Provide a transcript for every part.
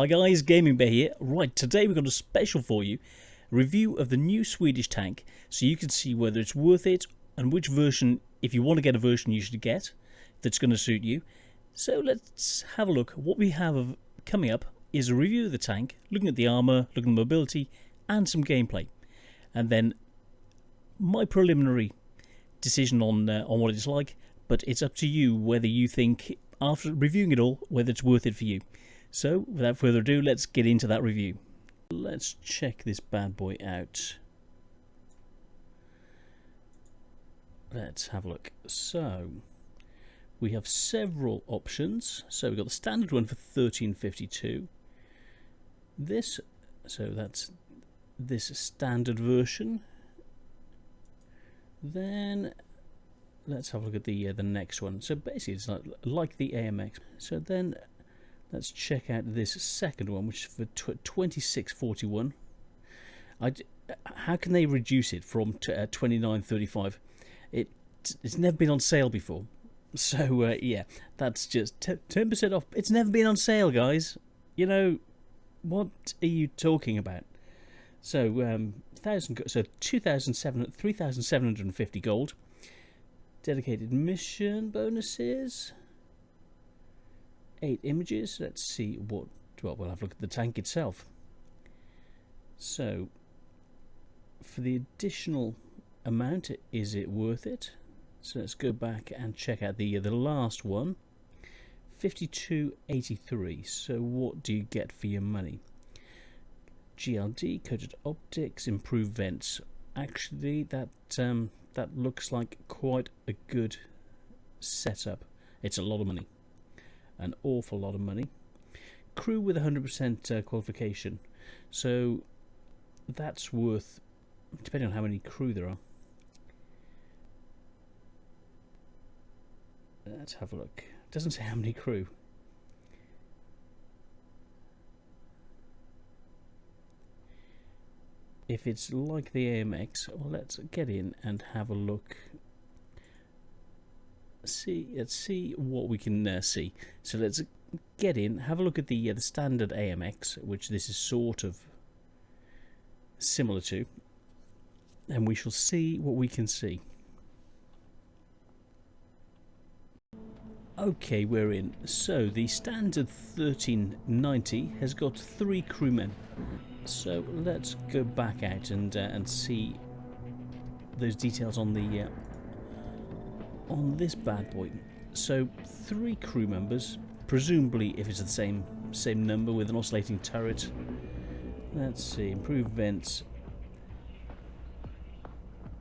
Hi guys, Gaming Bear here. Right, today we've got a special for you, a review of the new Swedish tank, so you can see whether it's worth it and which version, if you want to get a version, you should get that's going to suit you. So let's have a look. What we have coming up is a review of the tank, looking at the armour, looking at the mobility, and some gameplay. And then my preliminary decision on what it's like, but it's up to you whether you think, after reviewing it all, whether it's worth it for you. So, without further ado, let's get into that review. Let's check this bad boy out. Let's have a look. So, we have several options. So, we've got the standard one for $13.52. This, so that's this standard version. Then, let's have a look at the next one. So, basically, it's like the AMX. So, then let's check out this second one, which is for $26.41. How can they reduce it from $29.35? It's never been on sale before. So, yeah, that's just 10% off. It's never been on sale, guys. You know, what are you talking about? So, 3,750 gold. Dedicated mission bonuses. 8 images. Let's see what. Well, we'll have a look at the tank itself. So, for the additional amount, is it worth it? So let's go back and check out the last one. 52.83. So what do you get for your money? GLD, coated optics, improved vents. Actually, that looks like quite a good setup. It's a lot of money. An awful lot of money. Crew with 100% qualification, so that's worth, depending on how many crew there are. Let's have a look. It doesn't say how many crew. If it's like the AMX, well, let's get in and have a look. Let's see what we can see. So let's get in, have a look at the standard AMX, which this is sort of similar to, and we shall see what we can see. Okay, we're in. So the standard 1390 has got 3 crewmen. So let's go back out and see those details on the on this bad boy. So 3 crew members, presumably if it's the same number with an oscillating turret. Let's see, improved vents,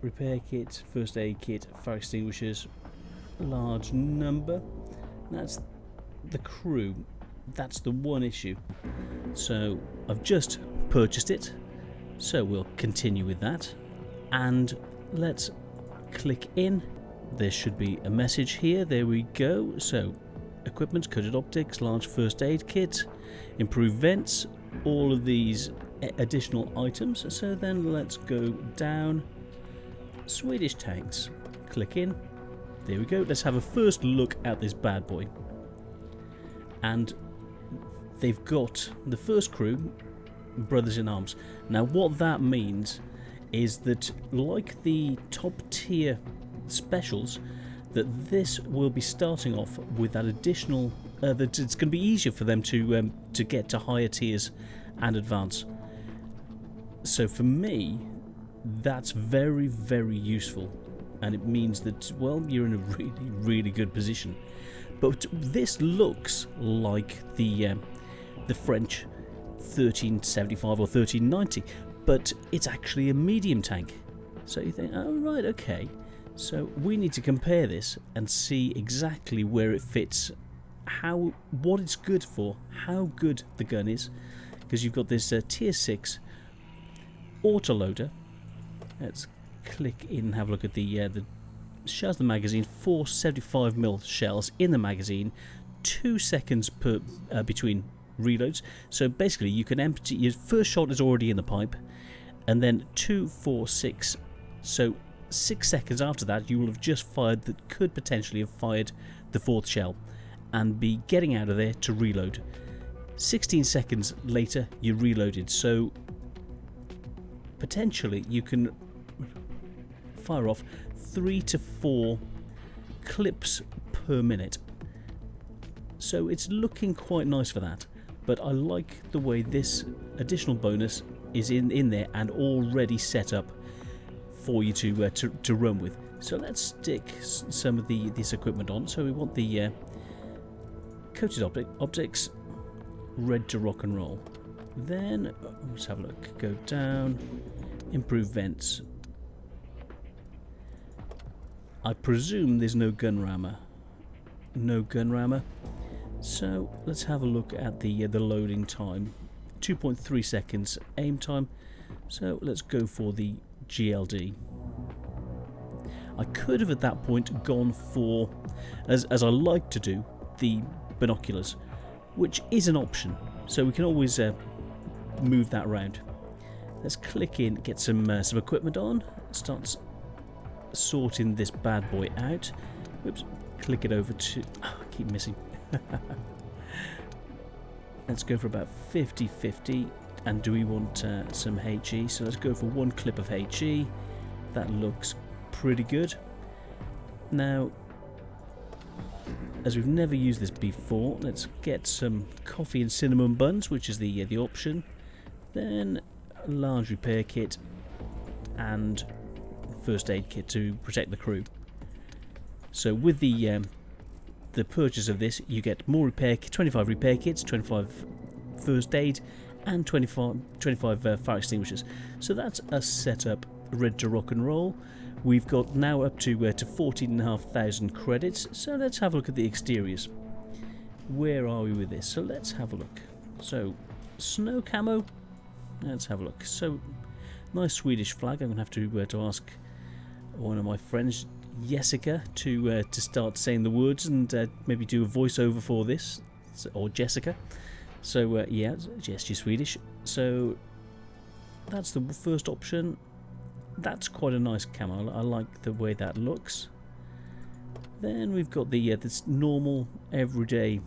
repair kit, first aid kit, fire extinguishers, large number. That's the crew. That's the one issue. So I've just purchased it, so we'll continue with that, and let's click in. There should be a message here. There we go. So, equipment, coated optics, large first aid kit, improved vents, all of these additional items. So then let's go down. Swedish tanks. Click in. There we go. Let's have a first look at this bad boy. And they've got the first crew, brothers in arms. Now, what that means is that, like the top tier specials, that this will be starting off with that additional that it's going to be easier for them to get to higher tiers and advance. So for me, that's very, very useful, and it means that, well, you're in a really, really good position. But this looks like the French 1375 or 1390, but it's actually a medium tank. So you think, oh right, okay. So we need to compare this and see exactly where it fits, what it's good for, how good the gun is, because you've got this tier 6 autoloader. Let's click in and have a look at the shells in the magazine. 4 75mm shells in the magazine, 2 seconds per between reloads. So basically you can empty, your first shot is already in the pipe, and then 2, 4, 6, so 6 seconds after that you will have just fired, that could potentially have fired the 4th shell and be getting out of there to reload. 16 seconds later you're reloaded, so potentially you can fire off 3 to 4 clips per minute. So it's looking quite nice for that, but I like the way this additional bonus is in there and already set up for you to run with. So let's stick some of this equipment on. So we want the coated optics, red to rock and roll. Then let's have a look. Go down, improve vents. I presume there's no gun rammer. No gun rammer. So let's have a look at the loading time. 2.3 seconds aim time. So let's go for the GLD. I could have at that point gone for, as I like to do, the binoculars, which is an option. So we can always move that around. Let's click in, get some equipment on, start sorting this bad boy out. Oops, click it over to, oh, I keep missing. Let's go for about 50-50, and do we want some HE? So let's go for 1 clip of HE. That looks pretty good. Now, as we've never used this before, let's get some coffee and cinnamon buns, which is the option. Then a large repair kit and first aid kit to protect the crew. So with the purchase of this, you get more 25 repair kits, 25 first aid, and 25 fire extinguishers. So that's a setup ready to rock and roll. We've got now up to 14,500 credits. So let's have a look at the exteriors. Where are we with this? So let's have a look. So snow camo. Let's have a look. So nice Swedish flag. I'm gonna have to ask one of my friends, Jessica, to start saying the words and maybe do a voiceover for this, or Jessica. So yeah, yes, you're Swedish. So that's the first option. That's quite a nice camo. I like the way that looks. Then we've got the this normal everyday,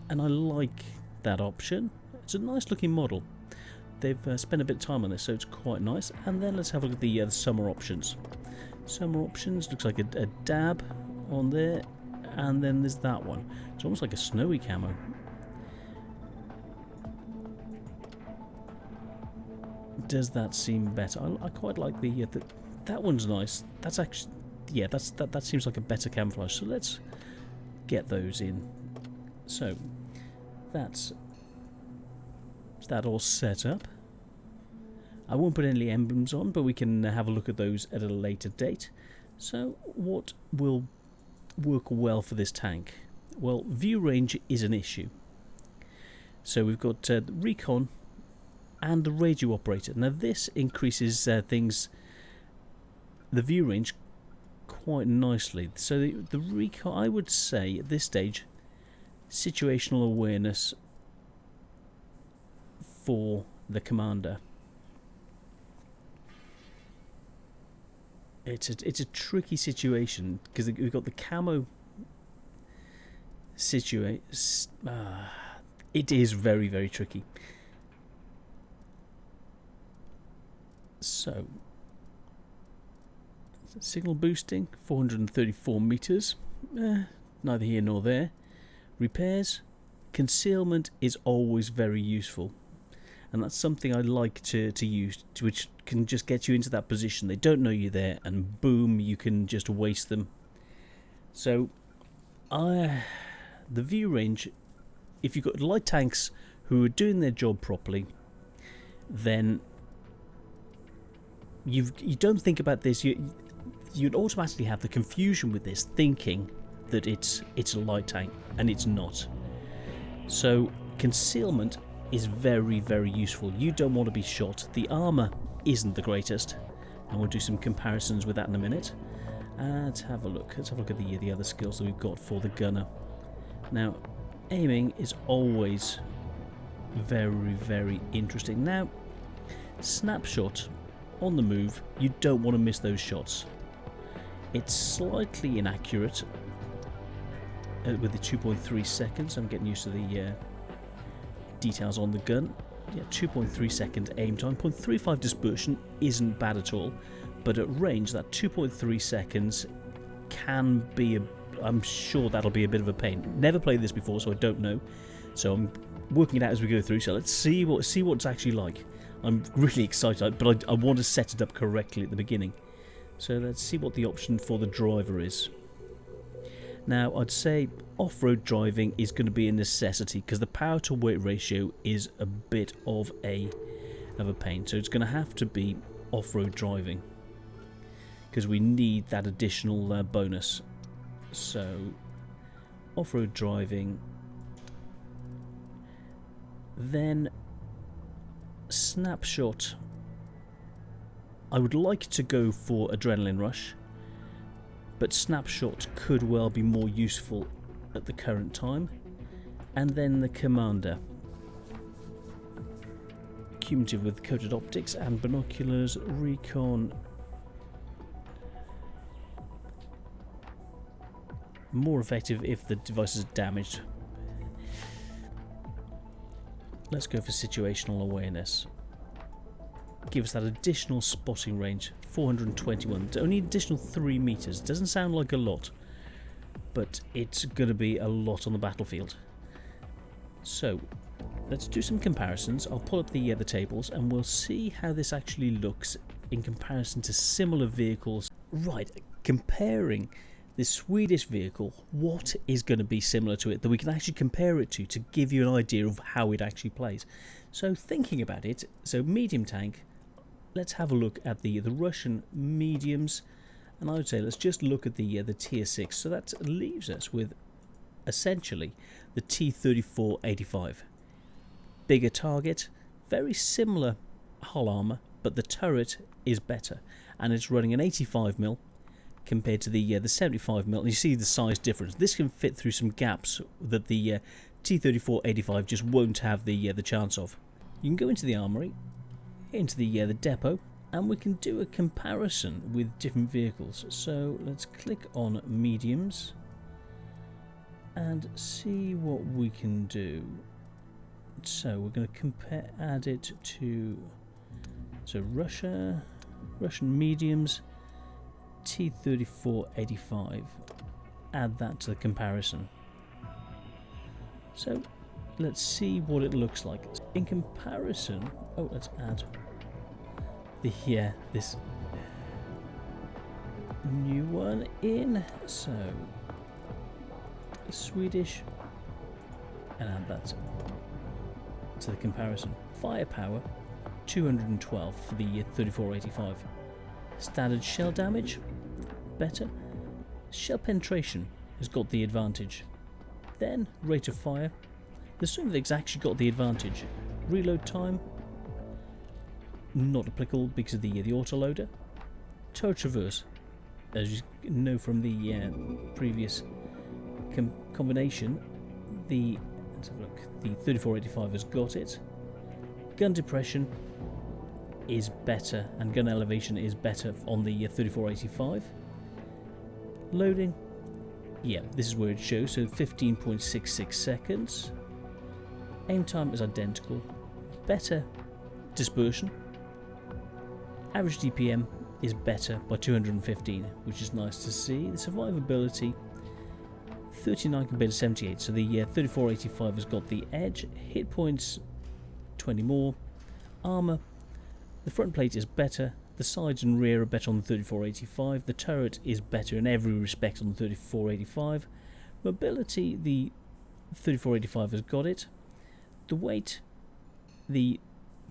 and I like that option. It's a nice looking model. They've spent a bit of time on this, so it's quite nice. And then let's have a look at the summer options. Summer options looks like a dab on there, and then there's that one. It's almost like a snowy camo. Does that seem better? I quite like the that one's nice. That's actually, yeah, that seems like a better camouflage. So let's get those in. So that's that all set up. I won't put any emblems on, but we can have a look at those at a later date. So what will work well for this tank? Well, view range is an issue. So we've got the recon and the radio operator. Now this increases the view range quite nicely. So the recon, I would say at this stage, situational awareness for the commander. It's a tricky situation because we've got the camo situation. It is very, very tricky. So signal boosting 434 meters. Neither here nor there. Repairs, concealment is always very useful. And that's something I like to use, which can just get you into that position. They don't know you're there, and boom, you can just waste them. So, the view range, if you've got light tanks who are doing their job properly, then you don't think about this. You'd automatically have the confusion with this, thinking that it's a light tank, and it's not. So, concealment is very, very useful. You don't want to be shot. The armour isn't the greatest, and we'll do some comparisons with that in a minute. Let's have a look. Let's have a look at the other skills that we've got for the gunner. Now, aiming is always very, very interesting. Now, snapshot on the move, you don't want to miss those shots. It's slightly inaccurate with the 2.3 seconds. I'm getting used to the details on the gun. Yeah, 2.3 second aim time. 0.35 dispersion isn't bad at all, but at range, that 2.3 seconds can be I'm sure that'll be a bit of a pain. Never played this before, so I don't know. So I'm working it out as we go through. So let's see what it's actually like. I'm really excited, but I want to set it up correctly at the beginning. So let's see what the option for the driver is. Now, I'd say off-road driving is going to be a necessity because the power to weight ratio is a bit of a pain. So it's going to have to be off-road driving because we need that additional bonus. So off-road driving, then snapshot. I would like to go for adrenaline rush, but snapshot could well be more useful at the current time. And then the commander, cumulative with coated optics and binoculars, recon, more effective if the device is damaged. Let's go for situational awareness. Give us that additional spotting range, 421. It's only additional 3 meters. Doesn't sound like a lot, but it's going to be a lot on the battlefield. So let's do some comparisons. I'll pull up the tables and we'll see how this actually looks in comparison to similar vehicles. Right, comparing the Swedish vehicle, what is going to be similar to it that we can actually compare it to give you an idea of how it actually plays. So thinking about it, so medium tank, let's have a look at the Russian mediums, and I would say let's just look at the tier 6. So that leaves us with essentially the T-34-85. Bigger target, very similar hull armour, but the turret is better, and it's running an 85mm compared to the 75mm. You see the size difference. This can fit through some gaps that the T-34-85 just won't have the chance of. You can go into the armoury, into the depot, and we can do a comparison with different vehicles. So let's click on mediums and see what we can do. So we're going to add it to Russian mediums, T-34-85. Add that to the comparison. So let's see what it looks like in comparison. Oh, let's add this new one in. So Swedish, and add that to the comparison. Firepower 212 for the 34-85. Standard shell damage better. Shell penetration has got the advantage. Then rate of fire. The Sumvik's actually got the advantage. Reload time, not applicable because of the autoloader. Turret traverse, as you know from the previous combination, let's have a look. The 34-85 has got it. Gun depression is better, and gun elevation is better on the 34-85. Loading, yeah, this is where it shows. So 15.66 seconds. Aim time is identical. Better dispersion. Average DPM is better by 215, which is nice to see. The survivability 39 compared to 78, so the 34-85 has got the edge. Hit points 20 more. Armour, the front plate is better. The sides and rear are better on the 34-85. The turret is better in every respect on the 34-85. Mobility, the 34-85 has got it. The weight, the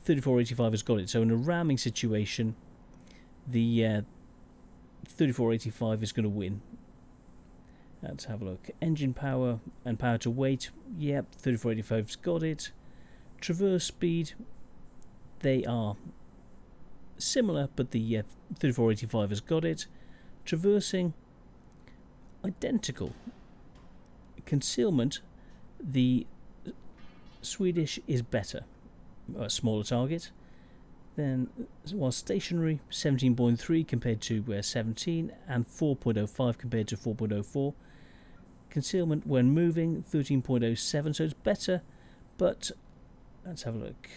34-85 has got it. So in a ramming situation, the 34-85 is going to win. Let's have a look. Engine power and power to weight, yep, 34-85's got it. Traverse speed, they are similar, but the 34-85 has got it. Traversing, identical. Concealment, the Swedish is better, a smaller target. Then, while stationary, 17.3 compared to 17, and 4.05 compared to 4.04. Concealment when moving 13.07, so it's better, but let's have a look.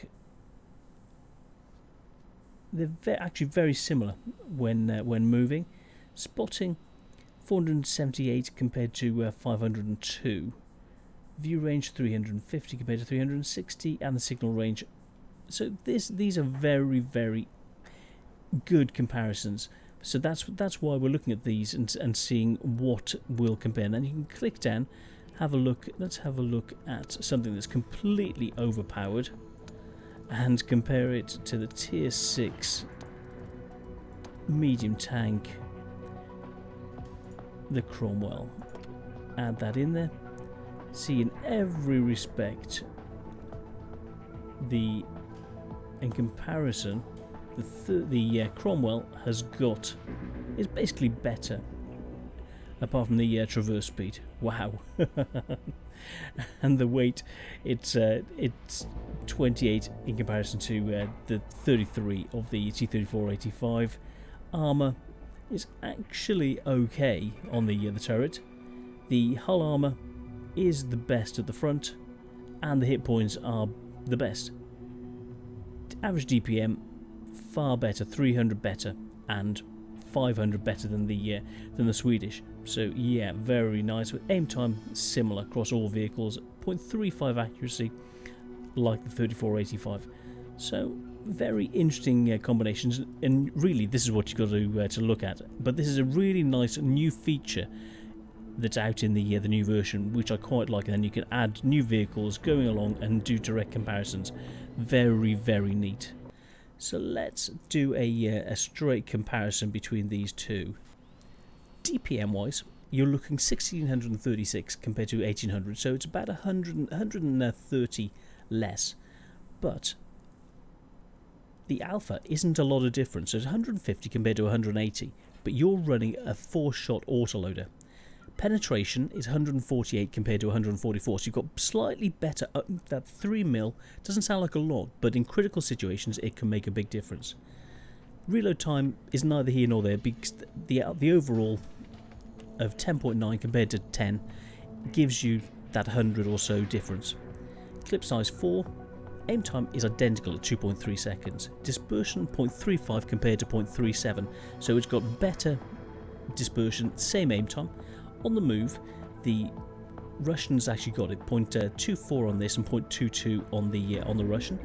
They're actually very similar when moving. Spotting 478 compared to 502. View range 350 compared to 360, and the signal range. So these are very, very good comparisons. So that's why we're looking at these and seeing what will compare. And then you can click down, have a look. Let's have a look at something that's completely overpowered and compare it to the tier 6 medium tank, the Cromwell. Add that in there. See, in every respect, in comparison, the Cromwell is basically better, apart from the traverse speed. Wow. And the weight, it's 28 in comparison to the 33 of the T-34-85. Armour is actually okay on the turret. The hull armour is the best at the front, and the hit points are the best. Average DPM far better, 300 better, and 500 better than the Swedish. So yeah, very nice. With aim time similar across all vehicles, 0.35 accuracy like the 3485. So very interesting combinations, and really this is what you've got to look at. But this is a really nice new feature that's out in the new version, which I quite like, and then you can add new vehicles going along and do direct comparisons. Very, very neat. So let's do a straight comparison between these two. DPM wise, you're looking 1636 compared to 1800, so it's about 130 less. But the Alpha isn't a lot of difference, so it's 150 compared to 180, but you're running a 4-shot autoloader. Penetration is 148 compared to 144, so you've got slightly better. That 3mm doesn't sound like a lot, but in critical situations it can make a big difference. Reload time is neither here nor there, because the overall of 10.9 compared to 10 gives you that 100 or so difference. Clip size 4, aim time is identical at 2.3 seconds. Dispersion 0.35 compared to 0.37, so it's got better dispersion, same aim time. On the move, the Russians actually got it 0.24 on this and 0.22 on the Russian.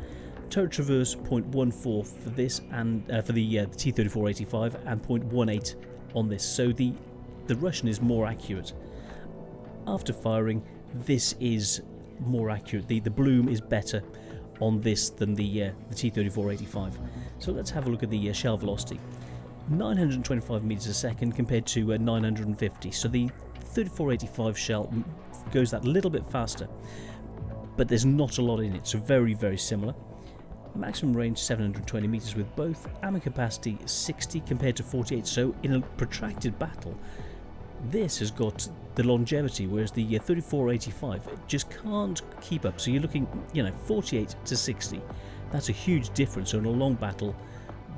Turret traverse 0.14 for this and for the T-34-85, and 0.18 on this. So the Russian is more accurate. After firing, this is more accurate. The bloom is better on this than the T-34-85. So let's have a look at the shell velocity. 925 meters a second compared to 950. So the 3485 shell goes that little bit faster, but there's not a lot in it, so very, very similar. Maximum range 720 meters with both. Ammo capacity 60 compared to 48. So in a protracted battle, this has got the longevity, whereas the 3485 just can't keep up. So you're looking, 48 to 60. That's a huge difference. So in a long battle,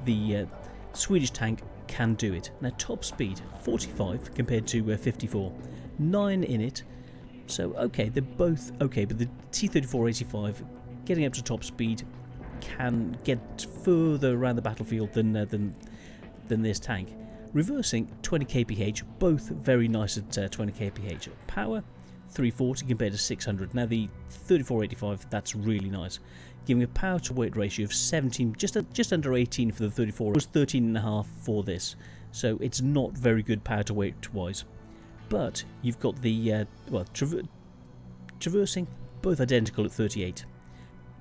the Swedish tank can do it. Now top speed 45 compared to 54, 9 in it. So okay, they're both okay, but the T-34-85 getting up to top speed can get further around the battlefield than this tank. Reversing 20 kph, both very nice at 20 kph. Power 340 compared to 600. Now the 3485, that's really nice, giving a power to weight ratio of 17, just under 18 for the 34. It was 13.5 for this, so it's not very good power to weight wise. But you've got the traversing, both identical at 38.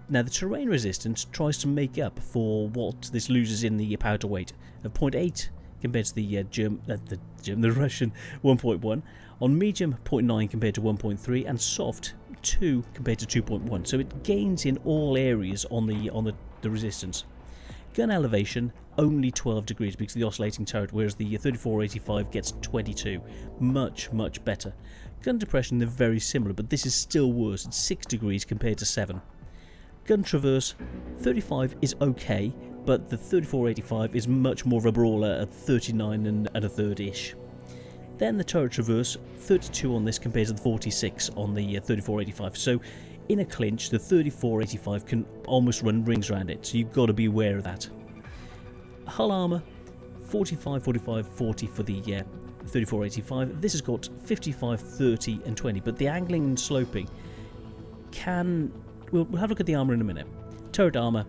Now the terrain resistance tries to make up for what this loses in the power to weight of 0.8 compared to the Russian 1.1. On medium 0.9 compared to 1.3, and soft 2 compared to 2.1. So it gains in all areas on the resistance. Gun elevation only 12 degrees because of the oscillating turret, whereas the 3485 gets 22. Much better. Gun depression, they're very similar, but this is still worse. It's 6 degrees compared to 7. Gun traverse 35 is okay, but the 3485 is much more of a brawler at 39 and a third ish. Then the turret traverse, 32 on this compared to the 46 on the 3485. So in a clinch, the 3485 can almost run rings around it, so you've got to be aware of that. Hull armour, 45, 45, 40 for the 3485. This has got 55, 30 and 20, but the angling and sloping can... We'll have a look at the armour in a minute. Turret armour,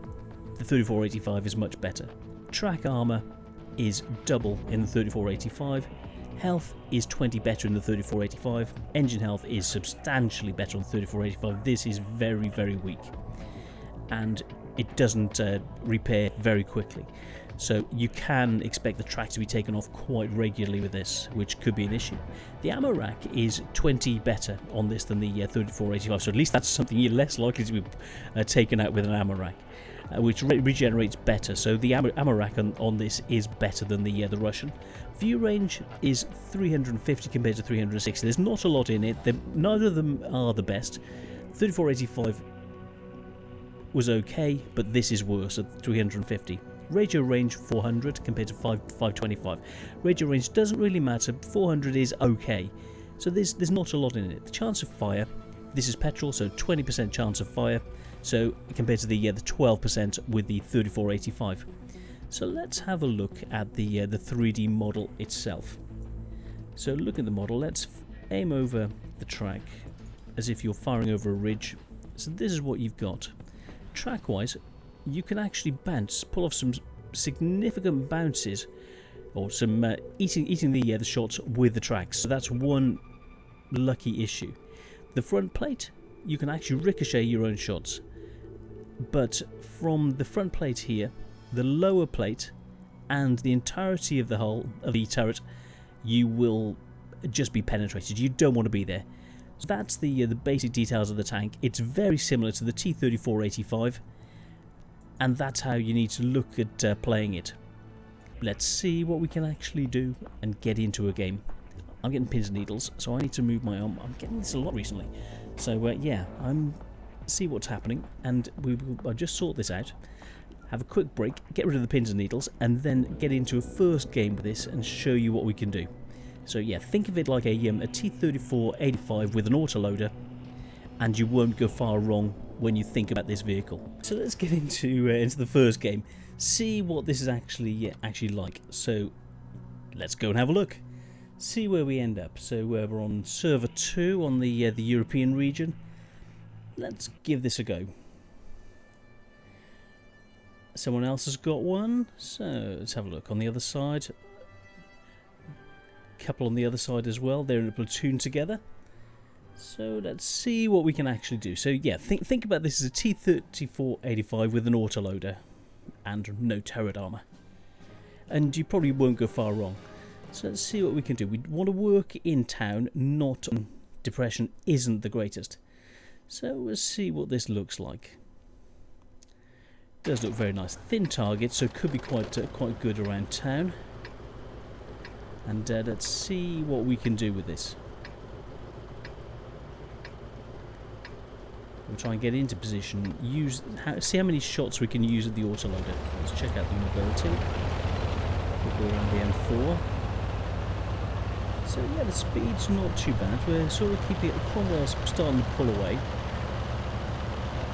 the 3485 is much better. Track armour is double in the 3485. Health is 20 better in the 3485. Engine health is substantially better on the 3485. This is very, very weak. And it doesn't repair very quickly. So you can expect the track to be taken off quite regularly with this, which could be an issue. The ammo rack is 20 better on this than the 3485, so at least that's something you're less likely to be taken out with an ammo rack, which regenerates better. So the ammo rack on this is better than the Russian. View range is 350 compared to 360. There's not a lot in it. Neither of them are the best. 3485 was okay, but this is worse at 350. Radio range 400 compared to 525. Radio range doesn't really matter. 400 is okay, so there's not a lot in it. The chance of fire, this is petrol, so 20% chance of fire. So compared to the 12% with the 3485. So let's have a look at the 3D model itself. So look at the model. Let's aim over the track as if you're firing over a ridge. So this is what you've got. Track-wise, you can actually pull off some significant bounces, or some eating the shots with the tracks. So that's one lucky issue. The front plate, you can actually ricochet your own shots, but from the front plate here, the lower plate, and the entirety of the hull of the turret, you will just be penetrated. You don't want to be there. So that's the basic details of the tank. It's very similar to the T-3485. And that's how you need to look at playing it. Let's see what we can actually do and get into a game. I'm getting pins and needles, so I need to move my arm. I'm getting this a lot recently. So yeah, see what's happening, and I'll just sort this out. Have a quick break, get rid of the pins and needles, and then get into a first game with this and show you what we can do. So yeah, think of it like a T-3485 with an autoloader, and you won't go far wrong when you think about this vehicle. So let's get into the first game, see what this is actually like. So let's go and have a look, see where we end up. So we're on server 2 on the European region. Let's give this a go. Someone else has got one, so let's have a look on the other side. Couple on the other side as well. They're in a platoon together. So let's see what we can actually do. So yeah, think about this as a T-3485 with an autoloader and no turret armour. And you probably won't go far wrong. So let's see what we can do. We want to work in town, not on depression isn't the greatest. So let's see what this looks like. It does look very nice. Thin target, so it could be quite good around town. And let's see what we can do with this. We'll try and get into position, see how many shots we can use at the autoloader. Let's check out the mobility. We'll go around the M4. So yeah, the speed's not too bad. We're sort of keeping it, Cromwell's starting to pull away.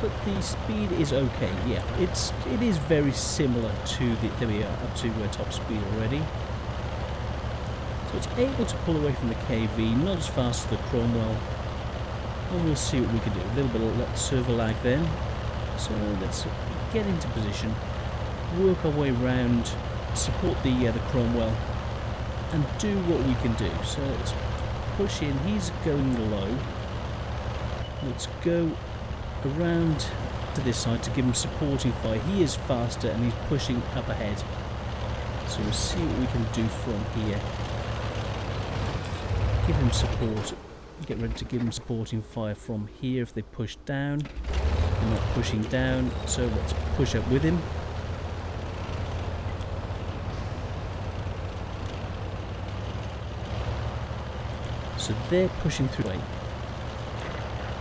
But the speed is okay, yeah. It is very similar to there we are, up to top speed already. So it's able to pull away from the KV, not as fast as the Cromwell. And we'll see what we can do. A little bit of server lag then. So let's get into position, work our way around, support the Cromwell, and do what we can do. So let's push in. He's going low. Let's go around to this side to give him supporting fire. He is faster and he's pushing up ahead. So we'll see what we can do from here. Give him support. Get ready to give them supporting fire from here if they push down. They're not pushing down, so let's push up with him. So they're pushing through.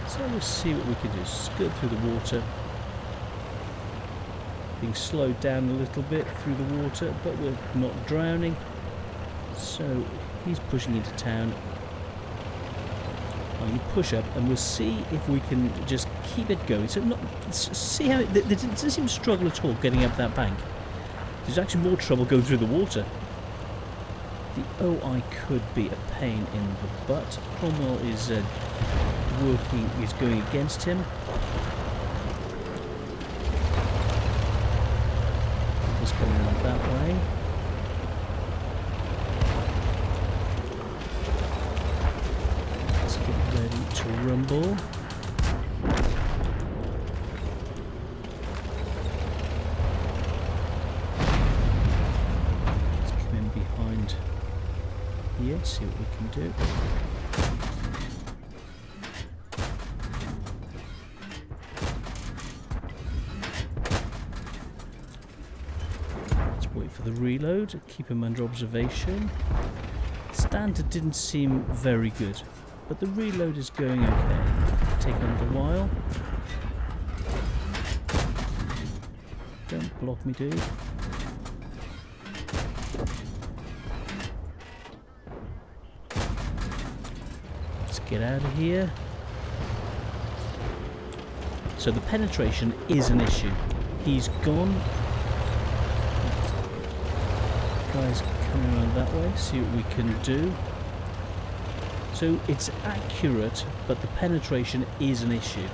So we'll see what we can do. Skirt through the water. Being slowed down a little bit through the water, but we're not drowning. So he's pushing into town. You push up and we'll see if we can just keep it going. So see how it doesn't seem to struggle at all getting up that bank. There's actually more trouble going through the water. The OI could be a pain in the butt. Cromwell is going against him. He's coming around that way. Ready to rumble. Let's come in behind here, see what we can do. Let's wait for the reload, keep him under observation. Standard didn't seem very good, but the reload is going okay. Take a little while. Don't block me, dude. Let's get out of here. So the penetration is an issue. He's gone. Guys coming around that way, see what we can do. So it's accurate, but the penetration is an issue.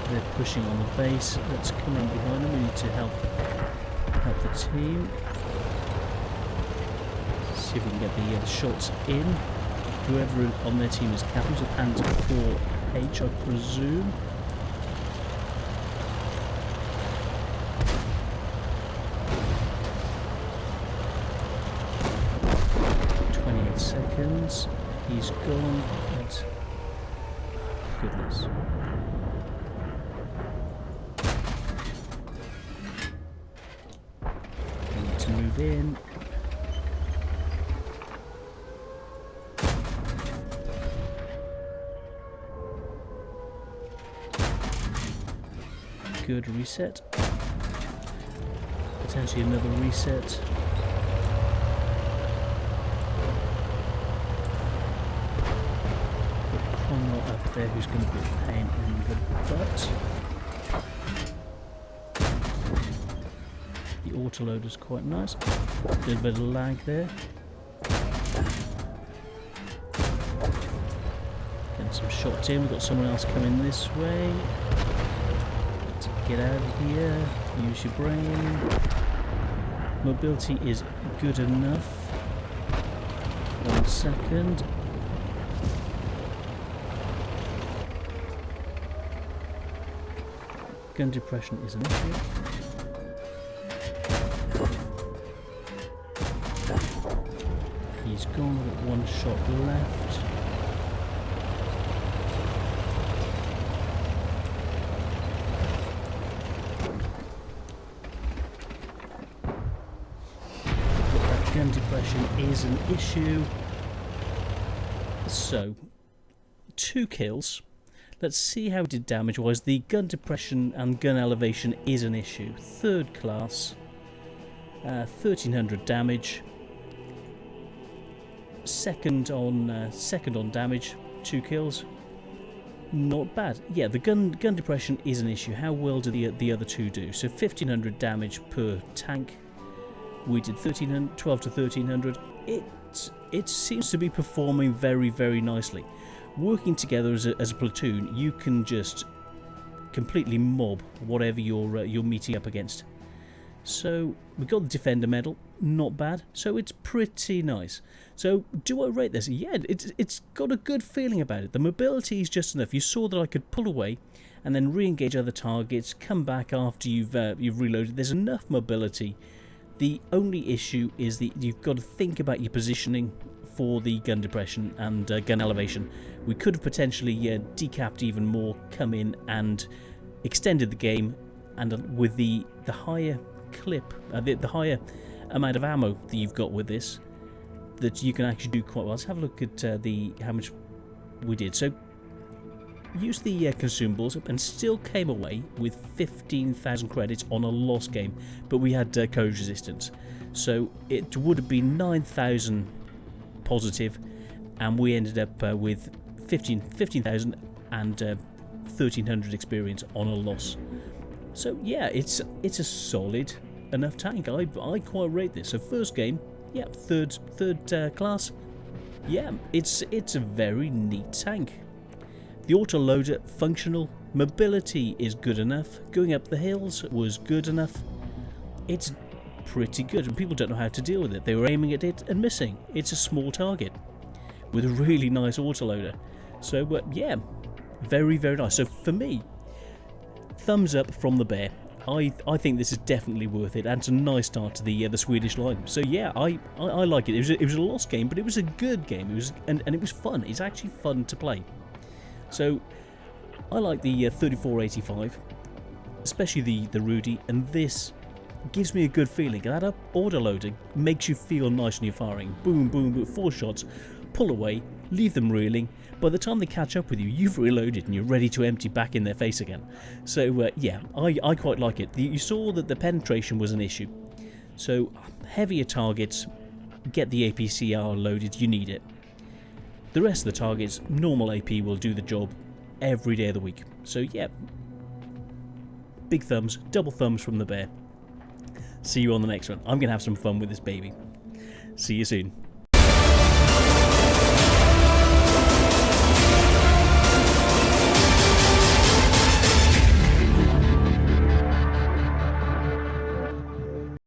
They're pushing on the base. Let's come in behind them. We need to help the team. See if we can get the shots in. Whoever on their team is captain, so Panther 4H, I presume. Seconds. He's gone. That's goodness. We need to move in. Good reset. Potentially another reset. Up there, who's going to be a pain in the butt. The autoloader's quite nice. A little bit of lag there. Getting some shots in. We've got someone else coming this way. Let's get out of here. Use your brain. Mobility is good enough. 1 second. Gun depression is an issue. He's gone with 1 shot left. That gun depression is an issue. So, 2 kills. Let's see how it did damage-wise. The gun depression and gun elevation is an issue. 3rd class, 1300 damage. Second on damage, 2 kills. Not bad. Yeah, the gun depression is an issue. How well do the other 2 do? So 1500 damage per tank. We did 12 to 1300. It seems to be performing very, very nicely. Working together as a platoon, you can just completely mob whatever you're meeting up against. So we got the Defender medal, not bad. So it's pretty nice. So do I rate this? Yeah, it's got a good feeling about it. The mobility is just enough. You saw that I could pull away and then re-engage other targets, come back after you've reloaded. There's enough mobility. The only issue is that you've got to think about your positioning for the gun depression and gun elevation. We could have potentially decapped even more, come in and extended the game, and with the higher clip, the higher amount of ammo that you've got with this, that you can actually do quite well. Let's have a look at how much we did. So used the consumables and still came away with 15,000 credits on a lost game, but we had code resistance, so it would have been 9,000 positive, and we ended up with 15,000 and 1,300 experience on a loss. So yeah, it's a solid enough tank. I quite rate this. So first game, yeah, third class, yeah, it's a very neat tank. The autoloader functional, mobility is good enough. Going up the hills was good enough. It's pretty good, and people don't know how to deal with it. They were aiming at it and missing. It's a small target with a really nice autoloader. So yeah, very, very nice. So for me, thumbs up from the bear. I think this is definitely worth it, and it's a nice start to the Swedish line. So yeah, I like it. It was a lost game, but it was a good game. It was and it was fun. It's actually fun to play. So I like the 3485, especially the Rudy, and this gives me a good feeling. That autoloader makes you feel nice when you're firing. Boom, boom, boom, 4 shots, pull away, leave them reeling. By the time they catch up with you, you've reloaded and you're ready to empty back in their face again. So yeah, I quite like it. You saw that the penetration was an issue. So heavier targets, get the APCR loaded, you need it. The rest of the targets, normal AP will do the job every day of the week. So yeah, big thumbs, double thumbs from the bear. See you on the next one. I'm going to have some fun with this baby. See you soon.